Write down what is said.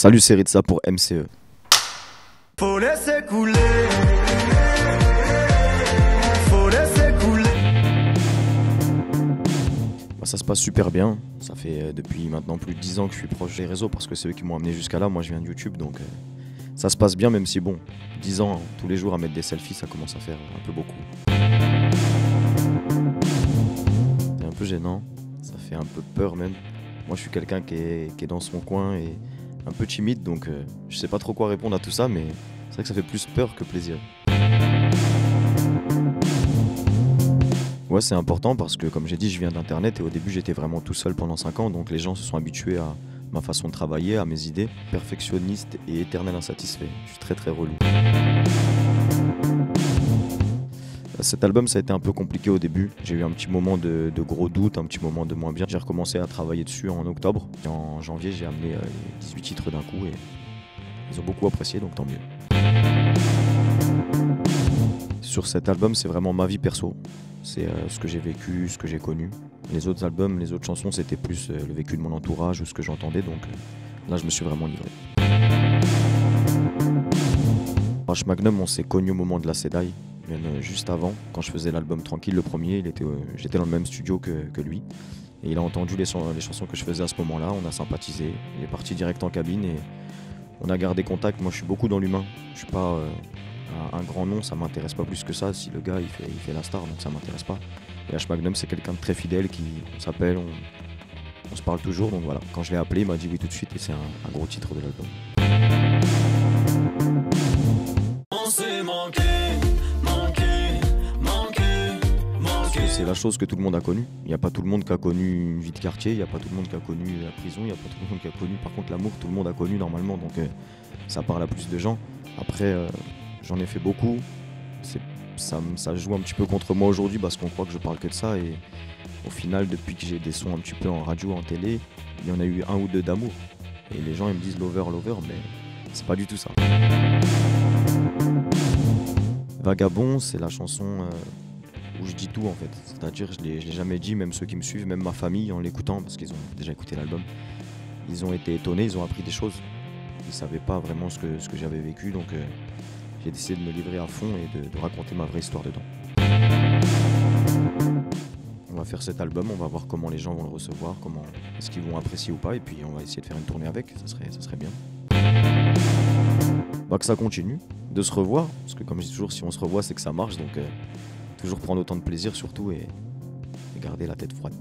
Salut, c'est Ritza pour MCE. Faut laisser couler. Faut laisser couler. Ça se passe super bien. Ça fait depuis maintenant plus de 10 ans que je suis proche des réseaux parce que c'est eux qui m'ont amené jusqu'à là. Moi, je viens de YouTube, donc ça se passe bien, même si bon, 10 ans tous les jours à mettre des selfies, ça commence à faire un peu beaucoup. C'est un peu gênant. Ça fait un peu peur même. Moi, je suis quelqu'un qui est dans son coin et un peu timide, donc je sais pas trop quoi répondre à tout ça, mais c'est vrai que ça fait plus peur que plaisir. Ouais, c'est important parce que, comme j'ai dit, je viens d'internet et au début j'étais vraiment tout seul pendant 5 ans, donc les gens se sont habitués à ma façon de travailler, à mes idées. Perfectionniste et éternel insatisfait. Je suis très très relou. Cet album, ça a été un peu compliqué au début. J'ai eu un petit moment de gros doute, un petit moment de moins bien. J'ai recommencé à travailler dessus en octobre. Et en janvier, j'ai amené 18 titres d'un coup et ils ont beaucoup apprécié, donc tant mieux. Sur cet album, c'est vraiment ma vie perso. C'est ce que j'ai vécu, ce que j'ai connu. Les autres albums, les autres chansons, c'était plus le vécu de mon entourage ou ce que j'entendais. Donc là, je me suis vraiment livré. H Magnum, on s'est connu au moment de la Sedai. Même juste avant, quand je faisais l'album Tranquille, le premier, j'étais dans le même studio que lui. Et il a entendu les chansons que je faisais à ce moment-là, on a sympathisé. Il est parti direct en cabine et on a gardé contact. Moi, je suis beaucoup dans l'humain. Je suis pas un grand nom, ça m'intéresse pas plus que ça. Si le gars, il fait la star, donc ça m'intéresse pas. Et H Magnum, c'est quelqu'un de très fidèle, on s'appelle, on se parle toujours. Donc voilà, quand je l'ai appelé, il m'a dit oui tout de suite et c'est un gros titre de l'album. On s'est manqué. C'est la chose que tout le monde a connue. Il n'y a pas tout le monde qui a connu une vie de quartier, il n'y a pas tout le monde qui a connu la prison, il n'y a pas tout le monde qui a connu, par contre l'amour, tout le monde a connu normalement, donc ça parle à plus de gens. Après, j'en ai fait beaucoup, ça joue un petit peu contre moi aujourd'hui parce qu'on croit que je parle que de ça et au final, depuis que j'ai des sons un petit peu en radio, en télé, il y en a eu un ou deux d'amour. Et les gens ils me disent lover, mais c'est pas du tout ça. Vagabond, c'est la chanson où je dis tout en fait, c'est-à-dire je l'ai jamais dit, même ceux qui me suivent, même ma famille en l'écoutant, parce qu'ils ont déjà écouté l'album, ils ont été étonnés, ils ont appris des choses, ils savaient pas vraiment ce que j'avais vécu, donc j'ai décidé de me livrer à fond et de raconter ma vraie histoire dedans. On va faire cet album, on va voir comment les gens vont le recevoir, comment est-ce qu'ils vont apprécier ou pas, et puis on va essayer de faire une tournée avec, ça serait bien. Bah, que ça continue, de se revoir, parce que comme je dis toujours, si on se revoit c'est que ça marche, donc toujours prendre autant de plaisir surtout et garder la tête froide.